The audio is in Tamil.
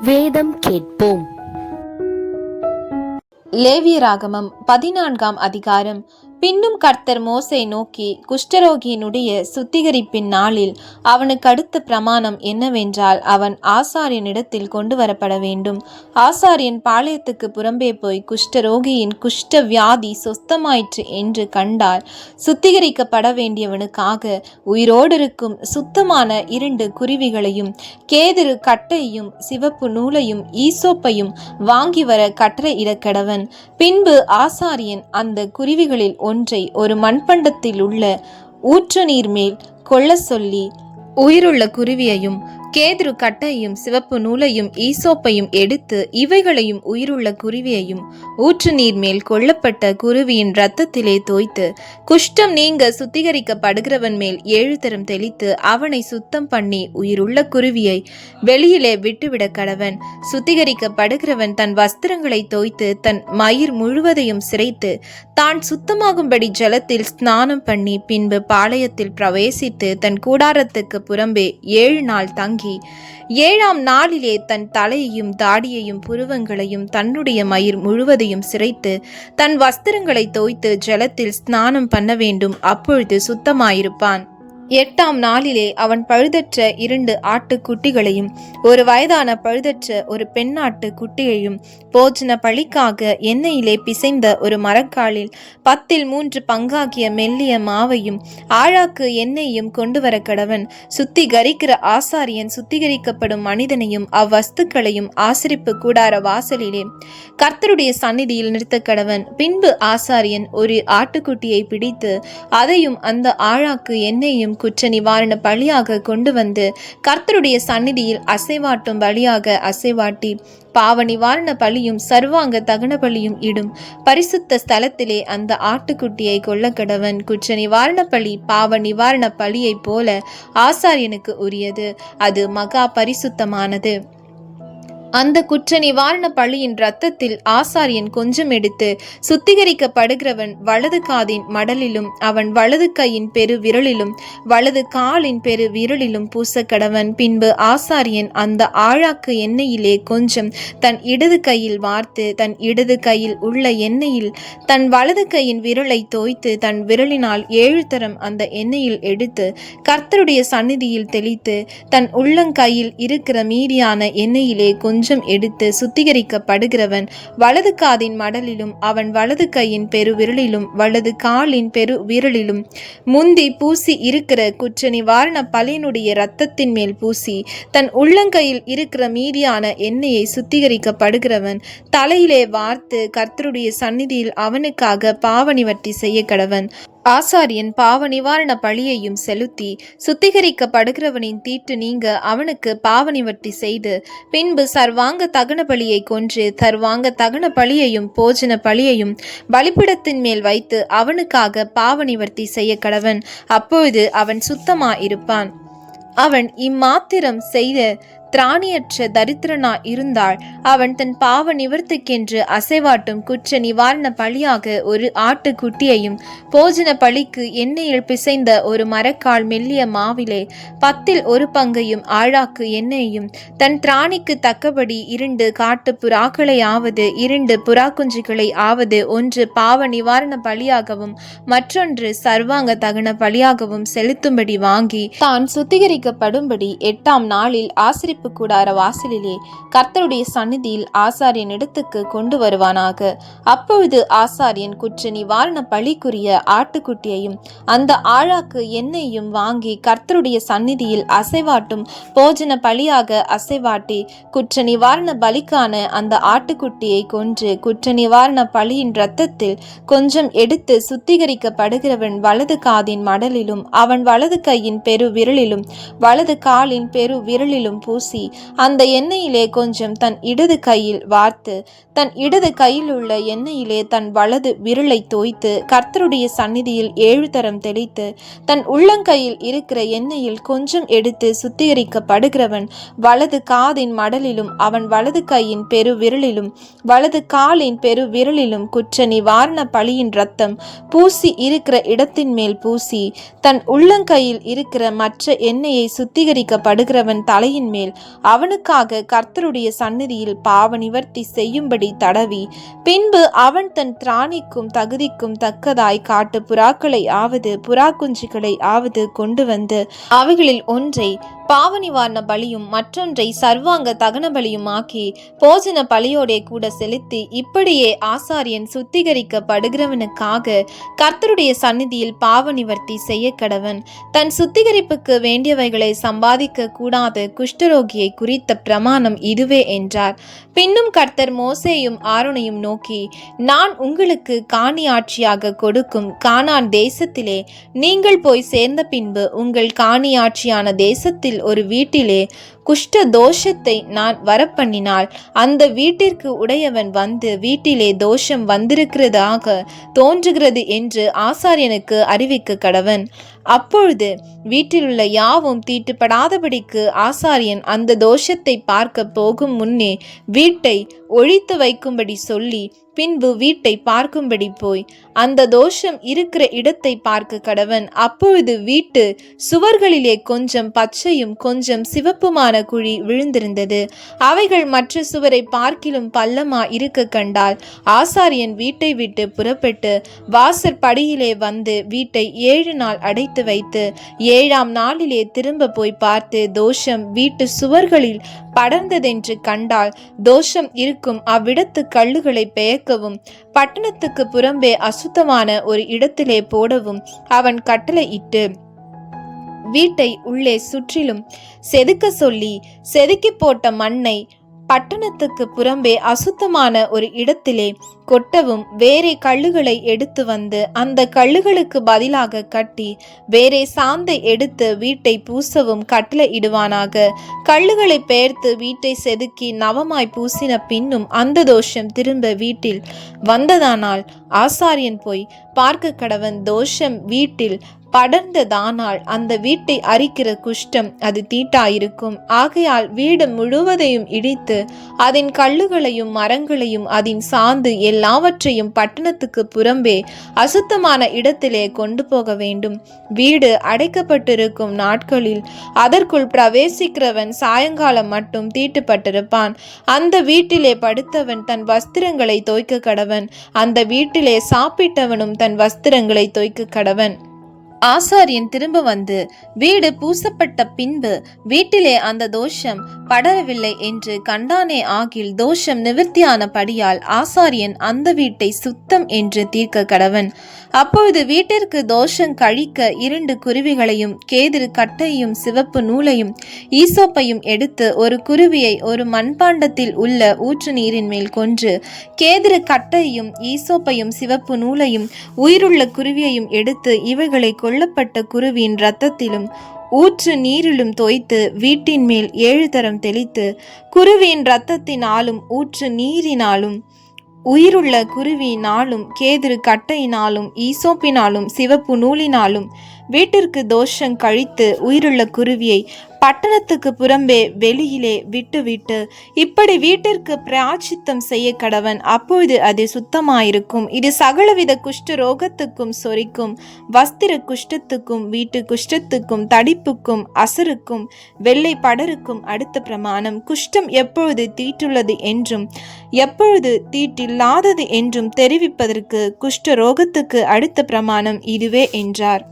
வேதம் கேட்போம். லேவியராகமம் 14ஆம் அதிகாரம். பின்னும் கர்த்தர் மோசே நோக்கி, குஷ்டரோகியினுடைய சுத்திகரிப்பின் நாளில் அவனுக்கு அடுத்த பிரமாணம் என்னவென்றால், அவன் ஆசாரியனிடத்தில் கொண்டு வரப்பட வேண்டும். ஆசாரியன் பாளையத்துக்கு புறம்பே போய் குஷ்டரோகியின் குஷ்ட வியாதி சொஸ்தமாயிற்று என்று கண்டால், சுத்திகரிக்கப்பட வேண்டியவனுக்காக உயிரோடு இருக்கும் சுத்தமான 2 குருவிகளையும் கேதுரு கட்டையும் சிவப்பு நூலையும் ஈசோப்பையும் வாங்கி வர கட்டளையிடக்கடவன். பின்பு ஆசாரியன் அந்த குருவிகளில் ஒன்றை ஒரு மண்பண்டத்தில் உள்ள ஊற்று நீர் மேல் கொள்ள சொல்லி, உயிருள்ள குருவியையும் கேதுரு கட்டையும் சிவப்பு நூலையும் ஈசோப்பையும் எடுத்து இவைகளையும் உயிருள்ள குருவியையும் ஊற்று நீர் மேல் கொள்ளப்பட்ட குருவியின் இரத்தத்திலே தோய்த்து, குஷ்டம் நீங்க சுத்திகரிக்கப்படுகிறவன் மேல் 7 தரம் தெளித்து அவனை சுத்தம் பண்ணி உயிருள்ள குருவியை வெளியிலே விட்டுவிட கடவன். சுத்திகரிக்கப்படுகிறவன் தன் வஸ்திரங்களை தோய்த்து தன் மயிர் முழுவதையும் சிரைத்து தான் சுத்தமாகும்படி ஜலத்தில் ஸ்நானம் பண்ணி பின்பு பாளையத்தில் பிரவேசித்து தன் கூடாரத்துக்கு புறம்பே 7 நாள் தங்கி 7ஆம் நாளிலே தன் தலையையும் தாடியையும் புருவங்களையும் தன்னுடைய மயிர் முழுவதையும் சிரைத்து தன் வஸ்திரங்களை தோய்த்து ஜலத்தில் ஸ்நானம் பண்ண வேண்டும். அப்பொழுது சுத்தமாயிருப்பான். 8ஆம் நாளிலே அவன் பழுதற்ற 2 ஆட்டுக்குட்டிகளையும் 1 வயதான பழுதற்ற ஒரு பெண்ணாட்டு குட்டியையும் போஜன பழிக்காக எண்ணெயிலே பிசைந்த ஒரு மரக்காலில் 10 பங்காகிய மெல்லிய மாவையும் ஆழாக்கு எண்ணெயையும் கொண்டு வர கடவன். சுத்திகரிக்கிற ஆசாரியன் சுத்திகரிக்கப்படும் மனிதனையும் அவ்வஸ்துக்களையும் ஆசரிப்பு கூடார வாசலிலே கர்த்தருடைய சந்நிதியில் நிறுத்த கடவன். பின்பு ஆசாரியன் ஒரு ஆட்டுக்குட்டியை பிடித்து அதையும் அந்த ஆழாக்கு எண்ணெயையும் குற்ற நிவாரண பலியாக கொண்டு வந்து கர்த்தருடைய சந்நிதியில் அசைவாட்டும் பலியாக அசைவாட்டி பாவ நிவாரண பலியும் சர்வாங்க தகன பலியும் இடும். பரிசுத்த ஸ்தலத்திலே அந்த ஆட்டுக்குட்டியை கொல்ல கடவன். குற்ற நிவாரண பலி பாவ நிவாரண பலியை போல ஆசாரியனுக்கு உரியது. அது மகா பரிசுத்தமானது. அந்த குற்ற நிவாரண பலியின் இரத்தத்தில் ஆசாரியன் கொஞ்சம் எடுத்து சுத்திகரிக்கப்படுகிறவன் வலது காதின் மடலிலும் அவன் வலது கையின் பெரு விரலிலும் வலது காலின் பெரு விரலிலும் பூசக்கடவன். பின்பு ஆசாரியன் அந்த ஆழாக்கு எண்ணெயிலே கொஞ்சம் தன் இடது கையில் வார்த்து தன் இடது கையில் உள்ள எண்ணெயில் தன் வலது கையின் விரலை தோய்த்து தன் விரலினால் 7 தரம் அந்த எண்ணெயில் எடுத்து கர்த்தருடைய சந்நிதியில் தெளித்து தன் உள்ளங்கையில் இருக்கிற மீதியான எண்ணெயிலே கொஞ்சம் எடுத்து சுத்திகரிக்கப்படுகிறவன் வலது காதின் மடலிலும் அவன் வலது கையின் பெரு விரலிலும் வலது காலின் பெரு விரலிலும் முந்தி பூசி இருக்கிற குற்ற நிவாரண பலியினுடைய இரத்தத்தின் மேல் பூசி தன் உள்ளங்கையில் இருக்கிற மீதியான எண்ணெயை சுத்திகரிக்கப்படுகிறவன் தலையிலே வார்த்து கர்த்தருடைய சந்நிதியில் அவனுக்காக பாவநிவர்த்தி செய்ய கடவன். ஆசாரியன் பாவ நிவாரண பலியையும் செலுத்தி சுத்திகரிக்கப்படுகிறவனின் தீட்டு நீங்க அவனுக்கு பாவநிவர்த்தி செய்து பின்பு சர்வாங்க தகன பலியை கொன்று சர்வாங்க தகன பலியையும் போஜன பலியையும் பலிபிடத்தின் மேல் வைத்து அவனுக்காக பாவநிவர்த்தி செய்ய கடவன். அப்பொழுது அவன் சுத்தமா இருப்பான். அவன் இம்மாத்திரம் செய்த திராணியற்ற தரித்திரனா இருந்தால் அவன் தன் பாவ நிவர்த்திக்கென்று அசைவாட்டும் குற்ற நிவாரண பலியாக ஒரு ஆட்டுக்குட்டியையும் போஜன பலிக்கு எண்ணெயில் பிசைந்த ஒரு மரக்கால் மெல்லிய மாவிலே 10 பங்கையும் ஆழாக்கு எண்ணெயையும் தன் திராணிக்கு தக்கபடி 2 காட்டு புறாக்களையாவது 2 புறாக்குஞ்சுகளை ஆவது ஒன்று பாவ நிவாரண பலியாகவும் மற்றொன்று சர்வாங்க தகன பலியாகவும் செலுத்தும்படி வாங்கி தான் சுத்திகரிக்கப்படும்படி 8ஆம் நாளில் ஆசிரிப்பு கூடார வாசலிலே கர்த்தருடைய சந்நிதியில் ஆசாரியன் இடத்துக்கு கொண்டு வருவானாக. அப்பொழுது ஆசாரியன் குற்ற நிவாரண பலிக்குரிய ஆட்டுக்குட்டியையும் அந்த ஆழாக்கு எண்ணெயையும் வாங்கி கர்த்தருடைய சந்நிதியில் அசைவாட்டும் போஜன பலியாக அசைவாட்டி குற்ற நிவாரண பலிக்கான அந்த ஆட்டுக்குட்டியை கொன்று குற்ற நிவாரண பலியின் இரத்தத்தில் கொஞ்சம் எடுத்து சுத்திகரிக்கப்படுகிறவன் வலது காதின் மடலிலும் அவன் வலது கையின் பெரு விரலிலும் வலது காலின் பெரு விரலிலும் பூசி அந்த எண்ணெயிலே கொஞ்சம் தன் இடது கையில் வார்த்து தன் இடது கையில் உள்ள எண்ணெயிலே தன் வலது விரலை தோய்த்து கர்த்தருடைய சந்நிதியில் 7 தரம் தெளித்து தன் உள்ளங்கையில் இருக்கிற எண்ணெயில் கொஞ்சம் எடுத்து சுத்திகரிக்கப்படுகிறவன் வலது காதின் மடலிலும் அவன் வலது கையின் பெரு விரலிலும் வலது காலின் பெரு விரலிலும் குற்ற நிவாரண பலியின் இரத்தம் பூசி இருக்கிற இடத்தின் மேல் பூசி தன் உள்ளங்கையில் இருக்கிற மற்ற எண்ணெயை சுத்திகரிக்கப்படுகிறவன் தலையின் மேல் அவனுக்காக கர்த்தருடைய சந்நிதியில் பாவ நிவர்த்தி செய்யும்படி தடவி, பின்பு அவன் தன் திராணிக்கும் தகுதிக்கும் தக்கதாய் காட்டு புறாக்களை ஆவது புறா குஞ்சுகளை ஆவது கொண்டு வந்து அவைகளில் ஒன்றை பாவ நிவாரண பலியும் மற்றொன்றை சர்வாங்க தகன பலியும் ஆக்கி போஜன பலியோடே கூட செலுத்தி, இப்படியே ஆசாரியன் சுத்திகரிக்கப்படுகிறவனுக்காக கர்த்தருடைய சந்நிதியில் பாவ நிவர்த்தி செய்ய கடவன். தன் சுத்திகரிப்புக்கு வேண்டியவைகளை சம்பாதிக்க கூடாத குஷ்டரோகியை குறித்த பிரமாணம் இதுவே என்றார். பின்னும் கர்த்தர் மோசேயும் ஆரோனையும் நோக்கி, நான் உங்களுக்கு காணியாட்சியாக கொடுக்கும் கானான் தேசத்திலே நீங்கள் போய் சேர்ந்த பின்பு உங்கள் காணியாட்சியான தேசத்தில் ஒரு வீட்டிலே குஷ்ட தோஷத்தை நான் வரப்பண்ணினால், அந்த வீட்டிற்கு உடையவன் வந்து வீட்டிலே தோஷம் வந்திருக்கிறதாக தோன்றுகிறது என்று ஆசாரியனுக்கு அறிவிக்க கடவன். அப்பொழுது வீட்டிலுள்ள யாவும் தீட்டுப்படாதபடிக்கு ஆசாரியன் அந்த தோஷத்தை பார்க்க போகும் முன்னே வீட்டை ஒழித்து வைக்கும்படி சொல்லி, பின்பு வீட்டை பார்க்கும்படி போய் அந்த தோஷம் இருக்கிற இடத்தை பார்க்க கடவன். அப்பொழுது வீட்டு சுவர்களிலே கொஞ்சம் பச்சையும் கொஞ்சம் சிவப்புமான குழி விழுந்திருந்தது. அவைகள் மற்ற சுவரை பார்க்கிலும் பள்ளமா இருக்க கண்டால், ஆசாரியன் வீட்டை விட்டு புறப்பட்டு வாசற்படியிலே வந்து வீட்டை 7 நாள் அடைத்து வைத்து 7ஆம் நாளிலே திரும்ப போய் பார்த்து, தோஷம் வீட்டு சுவர்களில் படர்ந்ததென்று கண்டால், தோஷம் இருக்கும் அவ்விடத்து கல்லுகளை பெயர்க்கவும் பட்டணத்துக்கு புறம்பே அசுத்தமான ஒரு இடத்திலே போடவும் அவன் கட்டளையிட்டு, வீட்டை உள்ளே சுற்றிலும் செதுக்க சொல்லி, செதுக்கி போட்ட மண்ணை பட்டணத்துக்கு புறம்பே அசுத்தமான ஒரு இடத்திலே கொட்டவும், வேறே கல்லுகளை எடுத்து வந்து அந்த கல்லுகளுக்கு பதிலாக கட்டி வேறே சாந்தை எடுத்து வீட்டை பூசவும் கட்டளையிடுவானாக. கல்லுகளை பெயர்த்து வீட்டை செதுக்கி நவமாய் பூசின பின்னும் அந்த தோஷம் திரும்ப வீட்டில் வந்ததானால், ஆசாரியன் போய் பார்க்க கடவன். தோஷம் வீட்டில் படர்ந்ததானால் அந்த வீட்டை அரிக்கிற குஷ்டம் அது தீட்டாயிருக்கும். ஆகையால் வீடு முழுவதையும் இடித்து அதன் கல்லுகளையும் மரங்களையும் அதன் சாந்து எல்லாவற்றையும் பட்டணத்துக்கு புறம்பே அசுத்தமான இடத்திலே கொண்டு போக வேண்டும். வீடு அடைக்கப்பட்டிருக்கும் நாட்களில் அதற்குள் பிரவேசிக்கிறவன் சாயங்காலம் மட்டும் தீட்டுப்பட்டிருப்பான். அந்த வீட்டிலே படுத்தவன் தன் வஸ்திரங்களை தோய்க்க கடவன். அந்த வீட்டிலே சாப்பிட்டவனும் தன் வஸ்திரங்களை தோய்க்க கடவன். ஆசாரியன் திரும்ப வந்து வீடு பூசப்பட்ட பின்பு வீட்டிலே அந்த தோஷம் படரவில்லை என்று கண்டானே ஆகில், தோஷம் நிவர்த்தியான படியால் ஆசாரியன் அந்த வீட்டை சுத்தம் என்று தீர்க்க கடவன். அப்பொழுது வீட்டிற்கு தோஷம் கழிக்க 2 குருவிகளையும் கேதுரு கட்டையும் சிவப்பு நூலையும் ஈசோப்பையும் எடுத்து, ஒரு குருவியை ஒரு மண்பாண்டத்தில் உள்ள ஊற்று நீரின் மேல் கொன்று, கேதுரு கட்டையும் ஈசோப்பையும் சிவப்பு நூலையும் உயிருள்ள குருவியையும் எடுத்து இவைகளை கொல்லப்பட்ட குருவியின் இரத்தத்திலும் ஊற்று நீரிலும் தோய்த்து வீட்டின் மேல் 7 தரம் தெளித்து, குருவியின் இரத்தத்தினாலும் ஊற்று நீரினாலும் உயிருள்ள குருவியினாலும் கேதுரு கட்டையினாலும் ஈசோப்பினாலும் சிவப்பு நூலினாலும் வீட்டிற்கு தோஷம் கழித்து உயிருள்ள குருவியை பட்டணத்துக்கு புறம்பே வெளியிலே விட்டுவிட்டு இப்படி வீட்டிற்கு பிராயச்சித்தம் செய்ய கடவன். அப்பொழுது அது சுத்தமாயிருக்கும். இது சகலவித குஷ்ட ரோகத்துக்கும் சொறிக்கும் வஸ்திர குஷ்டத்துக்கும் வீட்டு குஷ்டத்துக்கும் தடிப்புக்கும் அசருக்கும் வெள்ளை படருக்கும் அடுத்த பிரமாணம். குஷ்டம் எப்பொழுது தீட்டுள்ளது என்றும் எப்பொழுது தீட்டில்லாதது என்றும் தெரிவிப்பதற்கு குஷ்ட ரோகத்துக்கு அடுத்த பிரமாணம் இதுவே என்றார்.